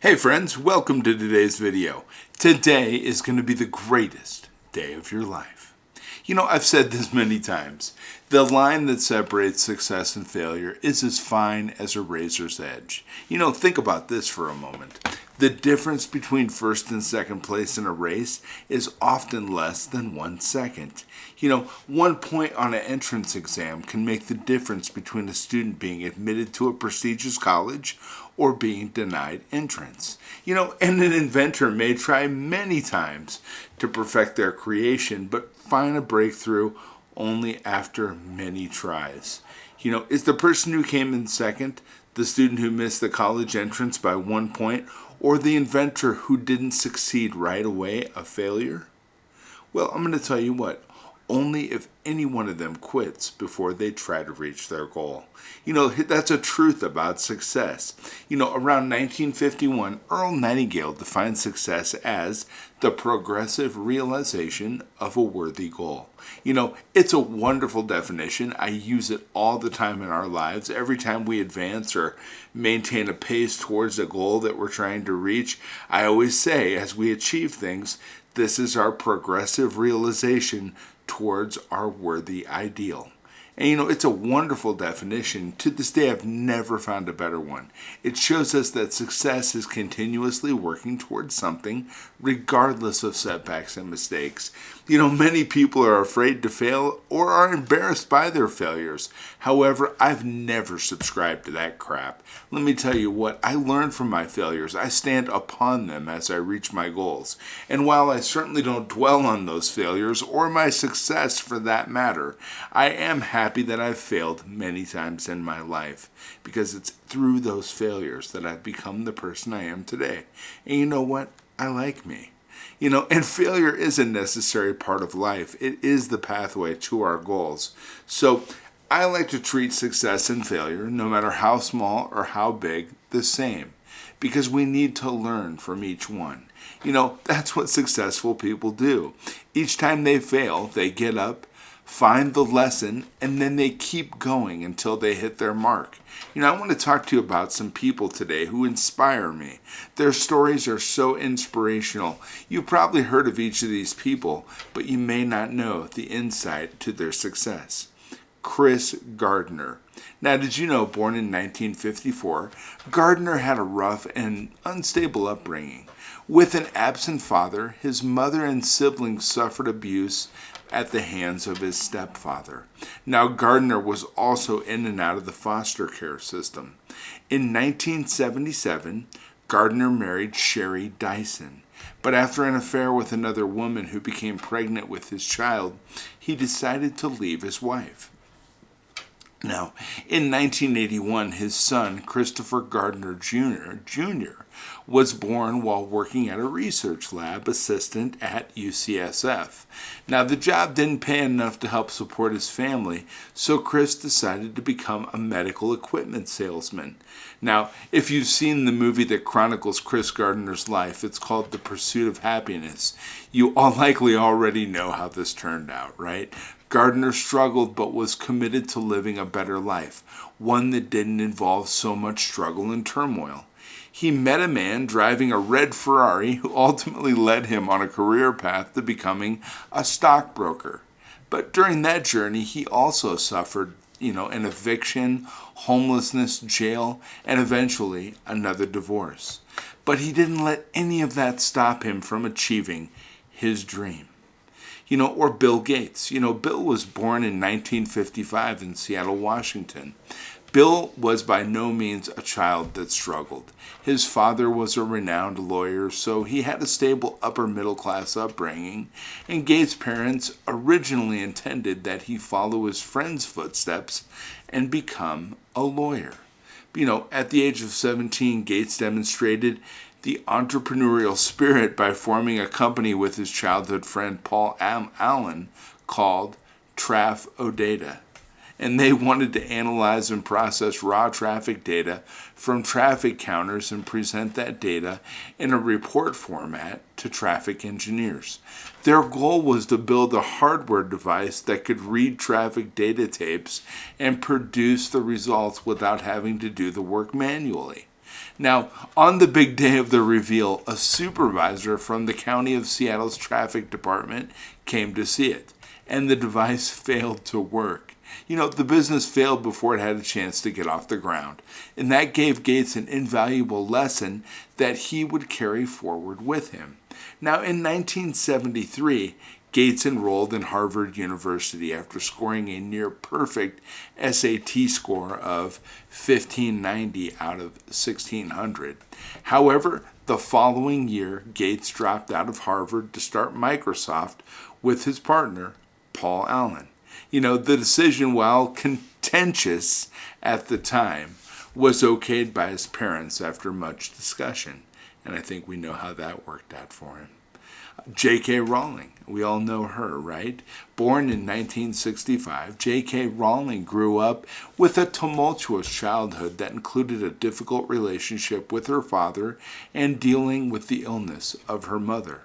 Hey friends, welcome to today's video. Today is going to be the greatest day of your life. You know, I've said this many times. The line that separates success and failure is as fine as a razor's edge. You know, think about this for a moment. The difference between first and second place in a race is often less than 1 second. You know, 1 point on an entrance exam can make the difference between a student being admitted to a prestigious college or being denied entrance. You know, and an inventor may try many times to perfect their creation, but find a breakthrough only after many tries. You know, is the person who came in second the student who missed the college entrance by 1 point, or the inventor who didn't succeed right away a failure? Well, I'm going to tell you what. Only if any one of them quits before they try to reach their goal. You know, that's a truth about success. You know, around 1951, Earl Nightingale defined success as the progressive realization of a worthy goal. You know, it's a wonderful definition. I use it all the time in our lives. Every time we advance or maintain a pace towards a goal that we're trying to reach, I always say, as we achieve things, this is our progressive realization towards our worthy ideal. And you know, it's a wonderful definition. To this day, I've never found a better one. It shows us that success is continuously working towards something, regardless of setbacks and mistakes. You know, many people are afraid to fail or are embarrassed by their failures. However, I've never subscribed to that crap. Let me tell you what, I learn from my failures. I stand upon them as I reach my goals. And while I certainly don't dwell on those failures, or my success for that matter, I am happy that I've failed many times in my life, because it's through those failures that I've become the person I am today. And you know what? I like me. You know, and failure is a necessary part of life. It is the pathway to our goals. So I like to treat success and failure, no matter how small or how big, the same, because we need to learn from each one. You know, that's what successful people do. Each time they fail, they get up, find the lesson, and then they keep going until they hit their mark. You know, I want to talk to you about some people today who inspire me. Their stories are so inspirational. You've probably heard of each of these people, but you may not know the insight to their success. Chris Gardner. Now, did you know, born in 1954, Gardner had a rough and unstable upbringing. With an absent father, his mother and siblings suffered abuse at the hands of his stepfather. Now, Gardner was also in and out of the foster care system. In 1977, Gardner married Sherry Dyson. But after an affair with another woman who became pregnant with his child, he decided to leave his wife. Now, in 1981, his son, Christopher Gardner Jr., was born while working at a research lab assistant at UCSF. Now, the job didn't pay enough to help support his family, so Chris decided to become a medical equipment salesman. Now, if you've seen the movie that chronicles Chris Gardner's life, it's called The Pursuit of Happiness. You all likely already know how this turned out, right? Gardner struggled but was committed to living a better life, one that didn't involve so much struggle and turmoil. He met a man driving a red Ferrari who ultimately led him on a career path to becoming a stockbroker. But during that journey, he also suffered, an eviction, homelessness, jail, and eventually another divorce. But he didn't let any of that stop him from achieving his dream. Or Bill Gates. Bill was born in 1955 in Seattle, Washington. Bill was by no means a child that struggled. His father was a renowned lawyer, so he had a stable upper-middle-class upbringing, and Gates' parents originally intended that he follow his friend's footsteps and become a lawyer. At the age of 17, Gates demonstrated the entrepreneurial spirit by forming a company with his childhood friend Paul Allen called Traf O'Data. And they wanted to analyze and process raw traffic data from traffic counters and present that data in a report format to traffic engineers. Their goal was to build a hardware device that could read traffic data tapes and produce the results without having to do the work manually. Now, on the big day of the reveal, a supervisor from the County of Seattle's traffic department came to see it, and the device failed to work. The business failed before it had a chance to get off the ground, and that gave Gates an invaluable lesson that he would carry forward with him. Now, in 1973, Gates enrolled in Harvard University after scoring a near-perfect SAT score of 1590 out of 1600. However, the following year, Gates dropped out of Harvard to start Microsoft with his partner, Paul Allen. The decision, while contentious at the time, was okayed by his parents after much discussion. And I think we know how that worked out for him. J.K. Rowling, we all know her, right? Born in 1965, J.K. Rowling grew up with a tumultuous childhood that included a difficult relationship with her father and dealing with the illness of her mother.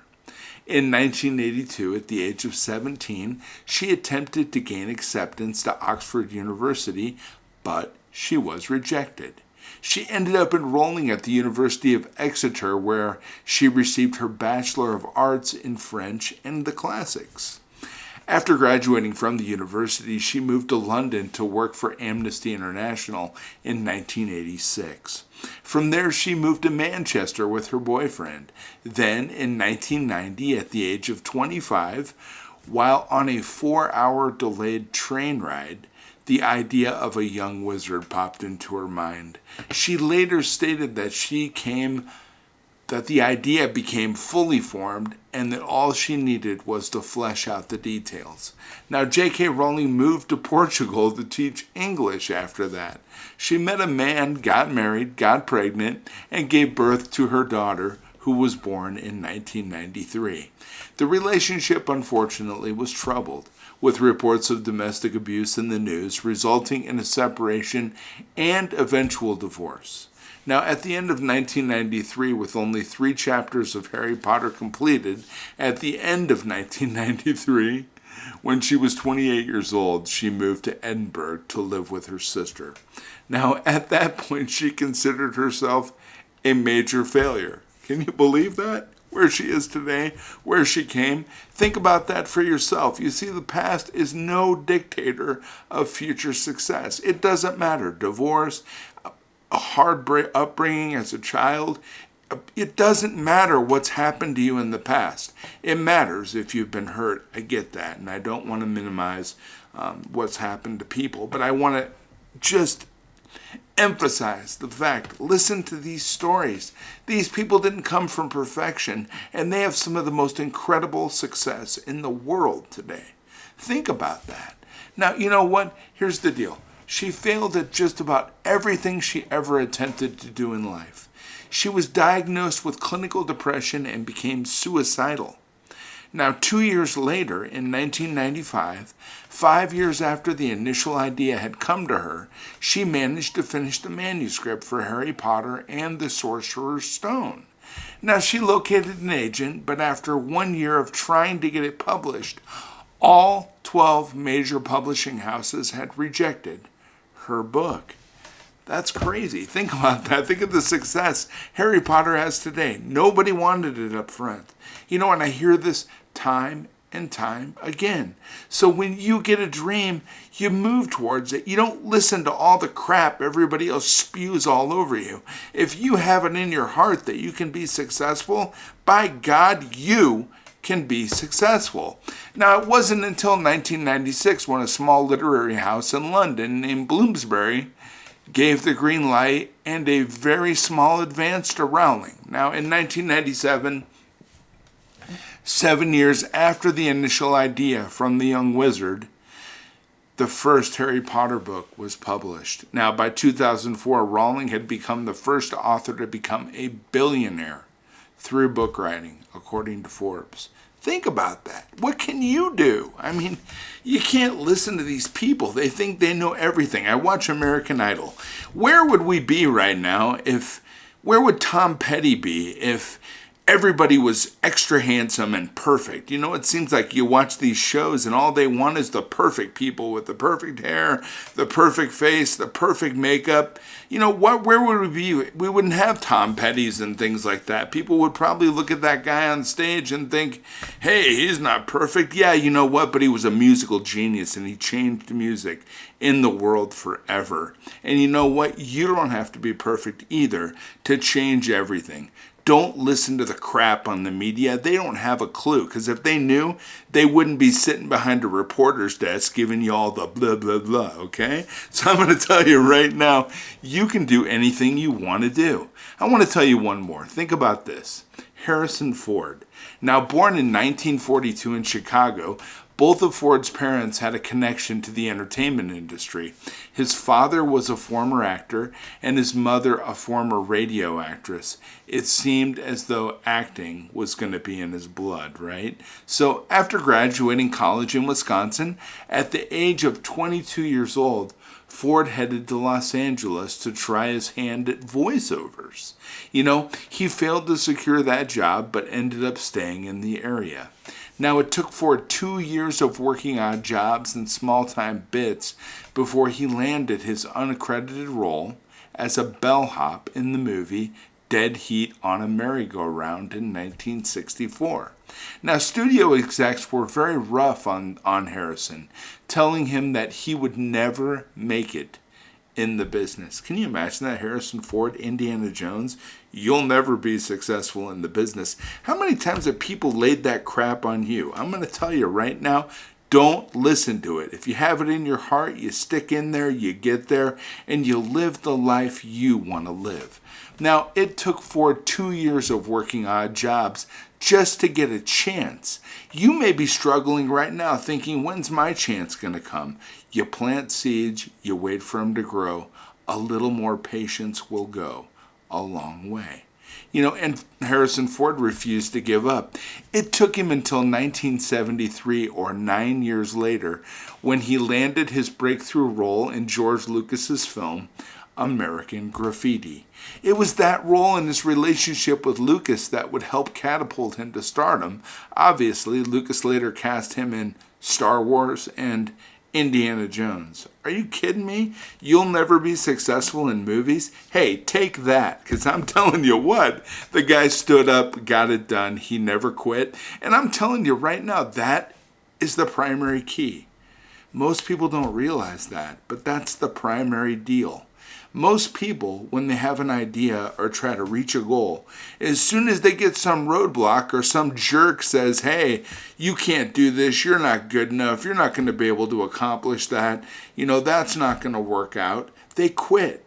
In 1982, at the age of 17, she attempted to gain acceptance to Oxford University, but she was rejected. She ended up enrolling at the University of Exeter, where she received her Bachelor of Arts in French and the Classics. After graduating from the university, she moved to London to work for Amnesty International in 1986. From there, she moved to Manchester with her boyfriend. Then, in 1990, at the age of 25, while on a 4-hour delayed train ride, the idea of a young wizard popped into her mind. She later stated that the idea became fully formed and that all she needed was to flesh out the details. Now, J.K. Rowling moved to Portugal to teach English after that. She met a man, got married, got pregnant, and gave birth to her daughter, who was born in 1993. The relationship, unfortunately, was troubled, with reports of domestic abuse in the news, resulting in a separation and eventual divorce. Now, at the end of 1993, with only 3 chapters of Harry Potter completed, at the end of 1993, when she was 28 years old, she moved to Edinburgh to live with her sister. Now, at that point, she considered herself a major failure. Can you believe that? Where she is today, where she came. Think about that for yourself. You see, the past is no dictator of future success. It doesn't matter. Divorce, a hard upbringing as a child, it doesn't matter what's happened to you in the past. It matters if you've been hurt. I get that, and I don't want to minimize what's happened to people, but I want to just emphasize the fact, listen to these stories. These people didn't come from perfection, and they have some of the most incredible success in the world today. Think about that. Now, you know what? Here's the deal. She failed at just about everything she ever attempted to do in life. She was diagnosed with clinical depression and became suicidal. Now, 2 years later, in 1995, 5 years after the initial idea had come to her, she managed to finish the manuscript for Harry Potter and the Sorcerer's Stone. Now, she located an agent, but after 1 year of trying to get it published, all 12 major publishing houses had rejected her book. That's crazy. Think about that. Think of the success Harry Potter has today. Nobody wanted it up front. And I hear this time and time again. So when you get a dream, you move towards it. You don't listen to all the crap everybody else spews all over you. If you have it in your heart that you can be successful, by God, you can be successful. Now, it wasn't until 1996 when a small literary house in London named Bloomsbury gave the green light and a very small advance to Rowling. Now, in 1997, 7 years after the initial idea from the young wizard, the first Harry Potter book was published. Now, by 2004, Rowling had become the first author to become a billionaire through book writing, according to Forbes. Think about that. What can you do? You can't listen to these people. They think they know everything. I watch American Idol. Where would we be right now where would Tom Petty be if everybody was extra handsome and perfect. You know, it seems like you watch these shows and all they want is the perfect people with the perfect hair, the perfect face, the perfect makeup. You know, where would we be? We wouldn't have Tom Petty's and things like that. People would probably look at that guy on stage and think, hey, he's not perfect. Yeah, you know what? But he was a musical genius and he changed music in the world forever. And you know what? You don't have to be perfect either to change everything. Don't listen to the crap on the media. They don't have a clue, because if they knew, they wouldn't be sitting behind a reporter's desk giving you all the blah, blah, blah, okay? So I'm going to tell you right now, you can do anything you want to do. I want to tell you one more. Think about this. Harrison Ford. Now, born in 1942 in Chicago, both of Ford's parents had a connection to the entertainment industry. His father was a former actor and his mother a former radio actress. It seemed as though acting was going to be in his blood, right? So after graduating college in Wisconsin, at the age of 22 years old, Ford headed to Los Angeles to try his hand at voiceovers. You know, he failed to secure that job, but ended up staying in the area. Now, it took Ford 2 years of working odd jobs and small-time bits before he landed his unaccredited role as a bellhop in the movie Dead Heat on a Merry-Go-Round in 1964. Now, studio execs were very rough on Harrison, telling him that he would never make it in the business. Can you imagine that? Harrison Ford, Indiana Jones, you'll never be successful in the business. How many times have people laid that crap on you? I'm going to tell you right now, don't listen to it. If you have it in your heart, you stick in there, you get there, and you live the life you want to live. Now, it took Ford 2 years of working odd jobs just to get a chance. You may be struggling right now thinking, when's my chance going to come? You plant seeds, you wait for them to grow. A little more patience will go a long way. You know, and Harrison Ford refused to give up. It took him until 1973, or 9 years later, when he landed his breakthrough role in George Lucas's film, American Graffiti. It was that role in his relationship with Lucas that would help catapult him to stardom. Obviously, Lucas later cast him in Star Wars and Indiana Jones. Are you kidding me? You'll never be successful in movies? Hey, take that, because I'm telling you what, the guy stood up, got it done, he never quit, and I'm telling you right now, that is the primary key. Most people don't realize that, but that's the primary deal. Most people, when they have an idea or try to reach a goal, as soon as they get some roadblock or some jerk says, hey, you can't do this, you're not good enough, you're not going to be able to accomplish that, you know, that's not going to work out, they quit.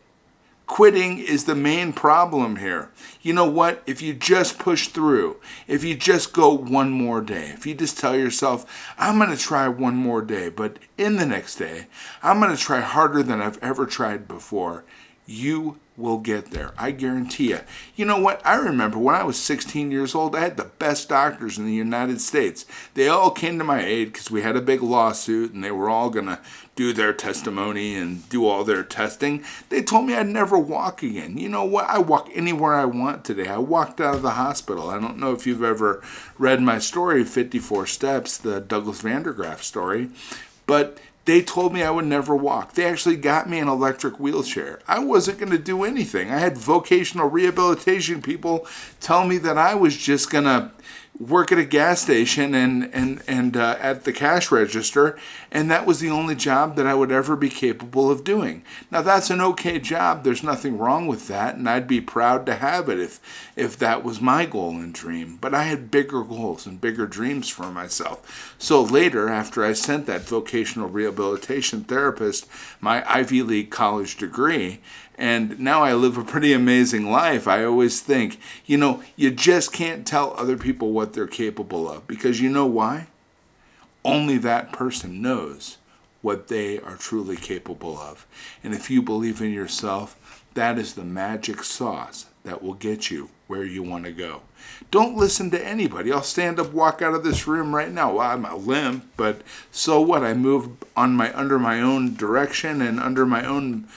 Quitting is the main problem here. You know what? If you just push through, if you just go one more day, if you just tell yourself, I'm going to try one more day, but in the next day, I'm going to try harder than I've ever tried before, you will get there. I guarantee you. You know what? I remember when I was 16 years old, I had the best doctors in the United States. They all came to my aid because we had a big lawsuit and they were all going to do their testimony and do all their testing. They told me I'd never walk again. You know what? I walk anywhere I want today. I walked out of the hospital. I don't know if you've ever read my story, 54 Steps, the Douglas Vandergraph story, but they told me I would never walk. They actually got me an electric wheelchair. I wasn't going to do anything. I had vocational rehabilitation people tell me that I was just going to work at a gas station and at the cash register, and that was the only job that I would ever be capable of doing. Now, that's an okay job. There's nothing wrong with that, and I'd be proud to have it if that was my goal and dream. But I had bigger goals and bigger dreams for myself. So later, after I sent that vocational rehabilitation therapist my Ivy League college degree, and now I live a pretty amazing life, I always think, you know, you just can't tell other people what they're capable of. Because you know why? Only that person knows what they are truly capable of. And if you believe in yourself, that is the magic sauce that will get you where you want to go. Don't listen to anybody. I'll stand up, walk out of this room right now. Well, I'm a limp, but so what? I move under my own direction and under my own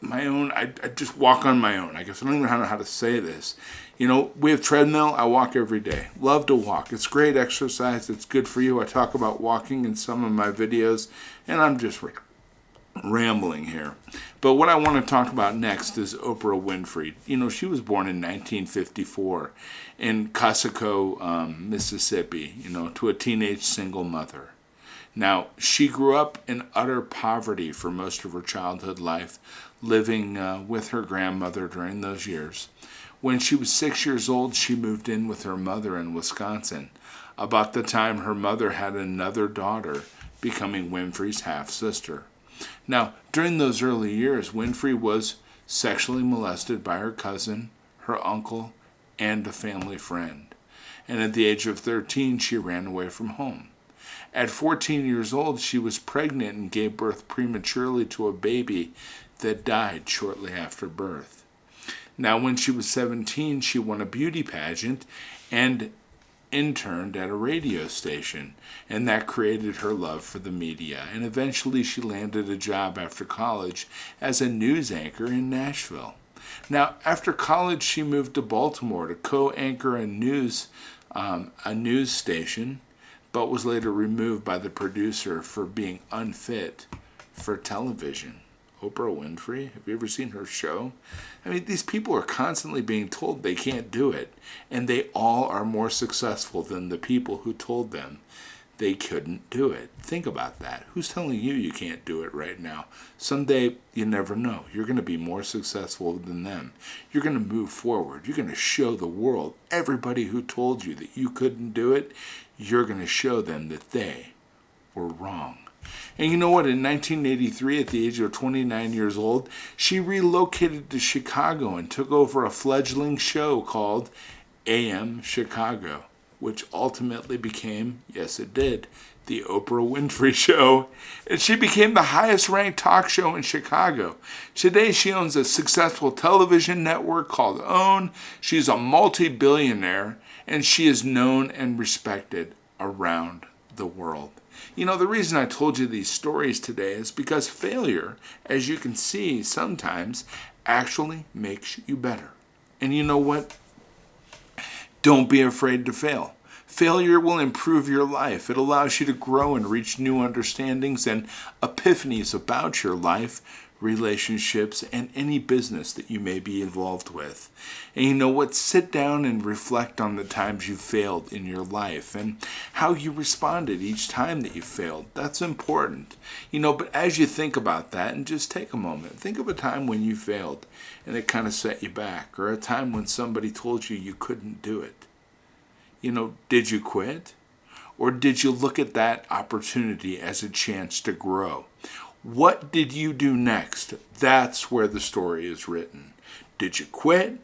my own, I just walk on my own. I guess I don't even know how to say this. We have treadmill. I walk every day. Love to walk. It's great exercise. It's good for you. I talk about walking in some of my videos, and I'm just rambling here. But what I want to talk about next is Oprah Winfrey. She was born in 1954 in Casico, Mississippi, to a teenage single mother. Now, she grew up in utter poverty for most of her childhood life, living with her grandmother during those years. When she was 6 years old, she moved in with her mother in Wisconsin, about the time her mother had another daughter, becoming Winfrey's half-sister. Now, during those early years, Winfrey was sexually molested by her cousin, her uncle, and a family friend. And at the age of 13, she ran away from home. At 14 years old, she was pregnant and gave birth prematurely to a baby that died shortly after birth. Now, when she was 17, she won a beauty pageant and interned at a radio station, and that created her love for the media. And eventually she landed a job after college as a news anchor in Nashville. Now, after college, she moved to Baltimore to co-anchor a news station, but was later removed by the producer for being unfit for television. Oprah Winfrey, have you ever seen her show? I mean, these people are constantly being told they can't do it, and they all are more successful than the people who told them they couldn't do it. Think about that. Who's telling you can't do it right now? Someday, you never know. You're going to be more successful than them. You're going to move forward. You're going to show the world, everybody who told you that you couldn't do it, you're going to show them that they were wrong. And you know what? In 1983, at the age of 29 years old, she relocated to Chicago and took over a fledgling show called AM Chicago, which ultimately became, yes it did, the Oprah Winfrey Show. And she became the highest ranked talk show in Chicago. Today she owns a successful television network called OWN. She's a multi-billionaire, and she is known and respected around the world. The reason I told you these stories today is because failure, as you can see, sometimes actually makes you better. And you know what? Don't be afraid to fail. Failure will improve your life. It allows you to grow and reach new understandings and epiphanies about your life, relationships, and any business that you may be involved with. And you know what? Sit down and reflect on the times you failed in your life and how you responded each time that you failed. That's important. But as you think about that, and just take a moment, think of a time when you failed and it kind of set you back, or a time when somebody told you couldn't do it. Did you quit? Or did you look at that opportunity as a chance to grow? What did you do next? That's where the story is written. Did you quit?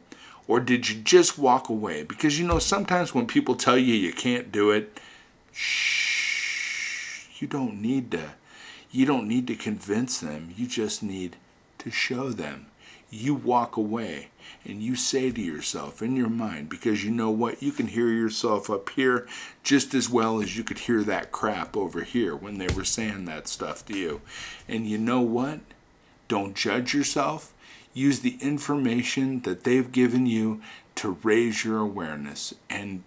Or did you just walk away? Because sometimes when people tell you can't do it, you don't need to convince them. You just need to show them. You walk away and you say to yourself in your mind, because you know what? You can hear yourself up here just as well as you could hear that crap over here when they were saying that stuff to you. And you know what? Don't judge yourself. Use the information that they've given you to raise your awareness, and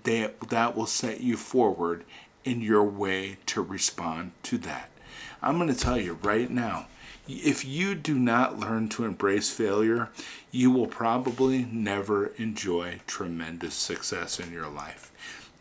that will set you forward in your way to respond to that. I'm going to tell you right now, if you do not learn to embrace failure, you will probably never enjoy tremendous success in your life.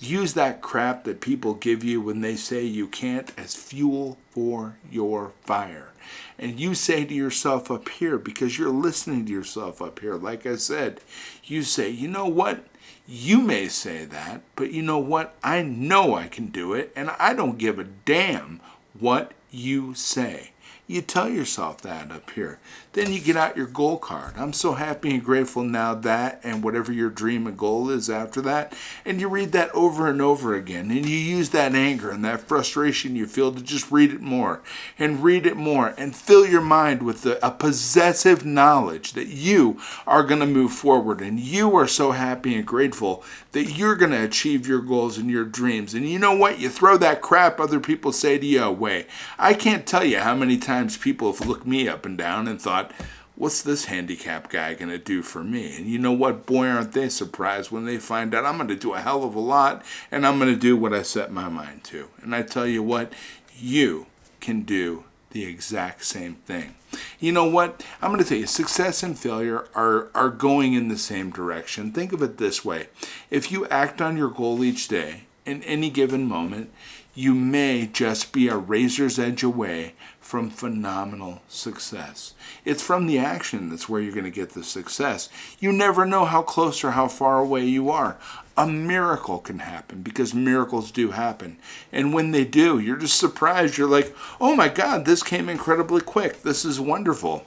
Use that crap that people give you when they say you can't as fuel for your fire. And you say to yourself up here, because you're listening to yourself up here, like I said, you say, you know what? You may say that, but you know what? I know I can do it, and I don't give a damn what you say. You tell yourself that up here. Then you get out your goal card. I'm so happy and grateful now that, and whatever your dream and goal is after that. And you read that over and over again. And you use that anger and that frustration you feel to just read it more. And read it more. And fill your mind with a possessive knowledge that you are going to move forward. And you are so happy and grateful that you're going to achieve your goals and your dreams. And you know what? You throw that crap other people say to you away. I can't tell you how many times times people have looked me up and down and thought, what's this handicapped guy going to do for me? And you know what? Boy, aren't they surprised when they find out I'm going to do a hell of a lot, and I'm going to do what I set my mind to. And I tell you what, you can do the exact same thing. You know what? I'm going to tell you, success and failure are going in the same direction. Think of it this way. If you act on your goal each day, in any given moment, you may just be a razor's edge away from phenomenal success. It's from the action that's where you're going to get the success. You never know how close or how far away you are. A miracle can happen, because miracles do happen. And when they do, you're just surprised. You're like, oh my God, this came incredibly quick. This is wonderful.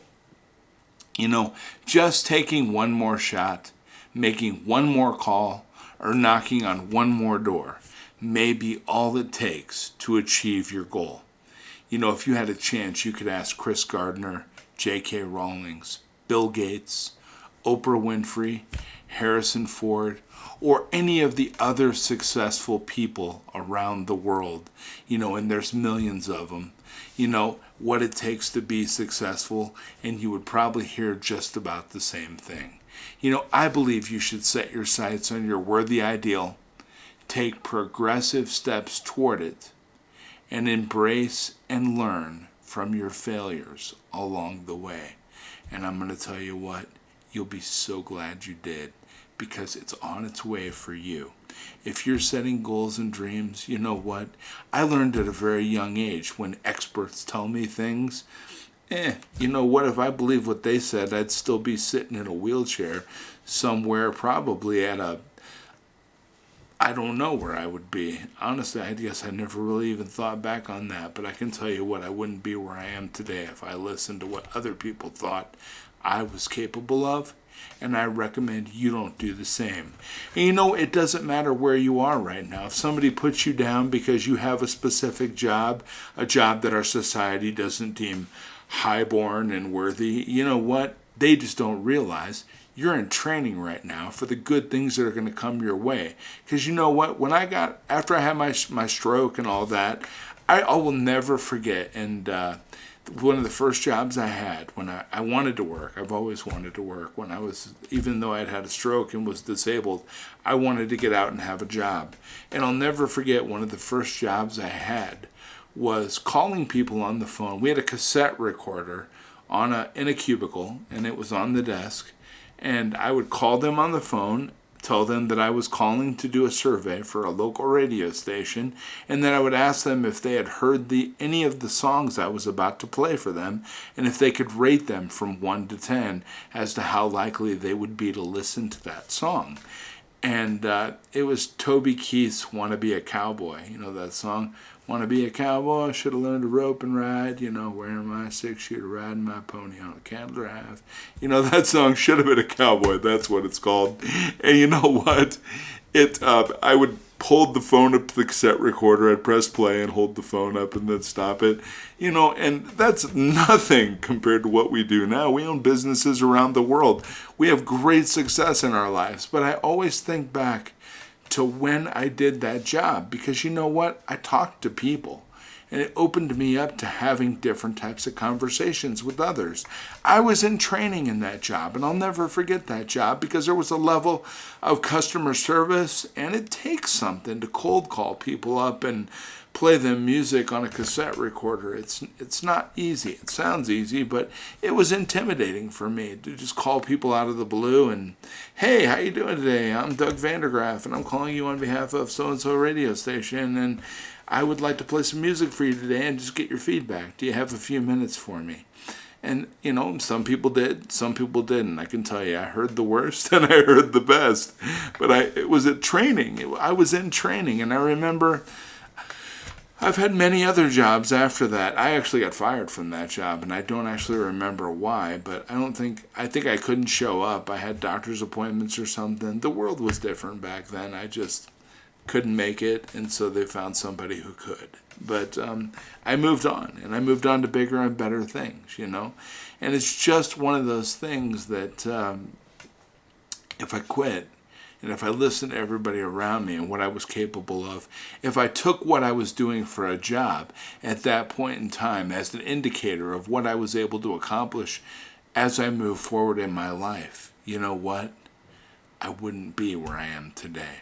You know, just taking one more shot, making one more call, or knocking on one more door may be all it takes to achieve your goal. You know, if you had a chance, you could ask Chris Gardner, J.K. Rowling, Bill Gates, Oprah Winfrey, Harrison Ford, or any of the other successful people around the world, you know, and there's millions of them, you know, what it takes to be successful, and you would probably hear just about the same thing. You know, I believe you should set your sights on your worthy ideal, take progressive steps toward it, and embrace and learn from your failures along the way. And I'm going to tell you what, you'll be so glad you did, because it's on its way for you. If you're setting goals and dreams, you know what? I learned at a very young age, when experts tell me things, you know what? If I believe what they said, I'd still be sitting in a wheelchair somewhere, probably at I don't know where I would be. Honestly, I guess I never really even thought back on that. But I can tell you what, I wouldn't be where I am today if I listened to what other people thought I was capable of. And I recommend you don't do the same. And you know, it doesn't matter where you are right now. If somebody puts you down because you have a specific job, a job that our society doesn't deem highborn and worthy, you know what? They just don't realize you're in training right now for the good things that are going to come your way. Because you know what? After I had my stroke and all that, I will never forget. And one of the first jobs I had, when I wanted to work, I've always wanted to work. Even though I'd had a stroke and was disabled, I wanted to get out and have a job. And I'll never forget, one of the first jobs I had was calling people on the phone. We had a cassette recorder in a cubicle, and it was on the desk. And I would call them on the phone, tell them that I was calling to do a survey for a local radio station, and then I would ask them if they had heard any of the songs I was about to play for them, and if they could rate them from 1 to 10 as to how likely they would be to listen to that song. And it was Toby Keith's "Wanna Be a Cowboy." You know that song? Wanna be a cowboy, should have learned to rope and ride, you know, wearing my 6-shooter, riding my pony on a cattle drive. You know, that song should have been a cowboy. That's what it's called. And you know what? I would hold the phone up to the cassette recorder, I'd press play and hold the phone up and then stop it. You know, and that's nothing compared to what we do now. We own businesses around the world. We have great success in our lives. But I always think back to when I did that job, because you know what? I talked to people, and it opened me up to having different types of conversations with others. I was in training in that job, and I'll never forget that job, because there was a level of customer service, and it takes something to cold call people up and play them music on a cassette recorder. It's not easy. It sounds easy, but it was intimidating for me to just call people out of the blue and, hey, how you doing today? I'm Doug Vandergraph, and I'm calling you on behalf of so-and-so radio station, and I would like to play some music for you today and just get your feedback. Do you have a few minutes for me? And, you know, some people did, some people didn't. I can tell you, I heard the worst and I heard the best. But it was at training. I was in training, and I remember I've had many other jobs after that. I actually got fired from that job, and I don't actually remember why, but I think I couldn't show up. I had doctor's appointments or something. The world was different back then. I just couldn't make it, and so they found somebody who could. But I moved on, and I moved on to bigger and better things, you know. And it's just one of those things that if I quit, and if I listened to everybody around me and what I was capable of, if I took what I was doing for a job at that point in time as an indicator of what I was able to accomplish as I move forward in my life, you know what? I wouldn't be where I am today.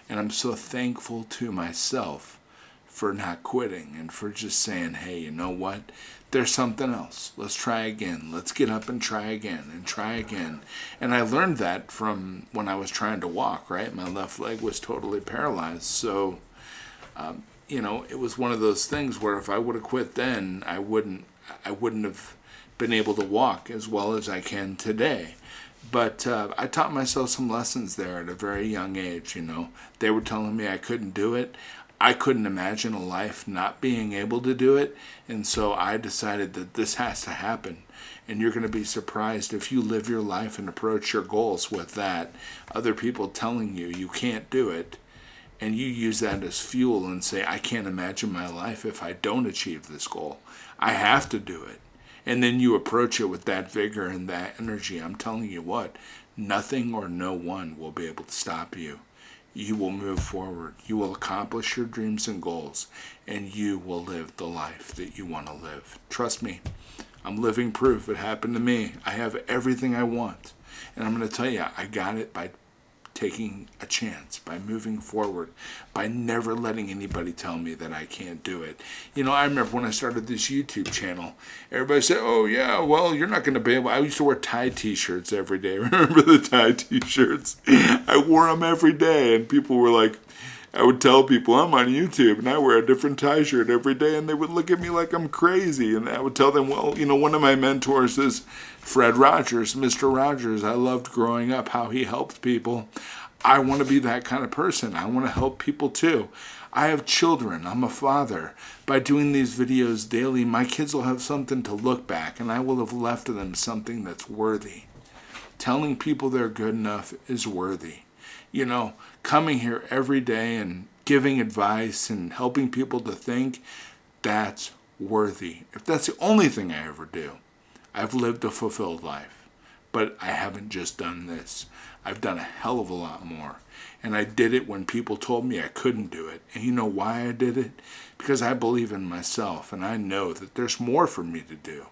And I'm so thankful to myself for not quitting and for just saying, hey, you know what? There's something else. Let's try again. Let's get up and try again and try again. And I learned that from when I was trying to walk, right? My left leg was totally paralyzed. So, it was one of those things where if I would have quit then, I wouldn't have been able to walk as well as I can today. But I taught myself some lessons there at a very young age, They were telling me I couldn't do it. I couldn't imagine a life not being able to do it. And so I decided that this has to happen. And you're going to be surprised if you live your life and approach your goals with that. Other people telling you you can't do it. And you use that as fuel and say, I can't imagine my life if I don't achieve this goal. I have to do it. And then you approach it with that vigor and that energy. I'm telling you what, nothing or no one will be able to stop you. You will move forward. You will accomplish your dreams and goals, and you will live the life that you want to live. Trust me, I'm living proof. It happened to me. I have everything I want. And I'm going to tell you, I got it by taking a chance, by moving forward, by never letting anybody tell me that I can't do it. I remember when I started this YouTube channel, everybody said, oh yeah, well, you're not going to be able. I used to wear tie t-shirts every day. Remember the tie t-shirts? I wore them every day, and people were like, I would tell people I'm on YouTube and I wear a different tie shirt every day, and they would look at me like I'm crazy. And I would tell them, well, one of my mentors is Fred Rogers, Mr. Rogers. I loved growing up how he helped people. I want to be that kind of person. I want to help people too. I have children. I'm a father. By doing these videos daily, my kids will have something to look back, and I will have left to them something that's worthy. Telling people they're good enough is worthy. Coming here every day and giving advice and helping people to think, that's worthy. If that's the only thing I ever do, I've lived a fulfilled life. But I haven't just done this. I've done a hell of a lot more. And I did it when people told me I couldn't do it. And you know why I did it? Because I believe in myself, and I know that there's more for me to do.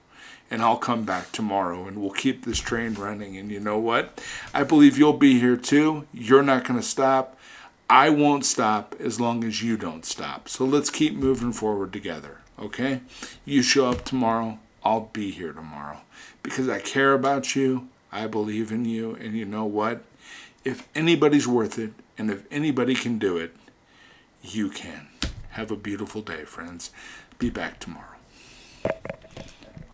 And I'll come back tomorrow, and we'll keep this train running. And you know what? I believe you'll be here too. You're not going to stop. I won't stop as long as you don't stop. So let's keep moving forward together, okay? You show up tomorrow, I'll be here tomorrow. Because I care about you, I believe in you, and you know what? If anybody's worth it, and if anybody can do it, you can. Have a beautiful day, friends. Be back tomorrow.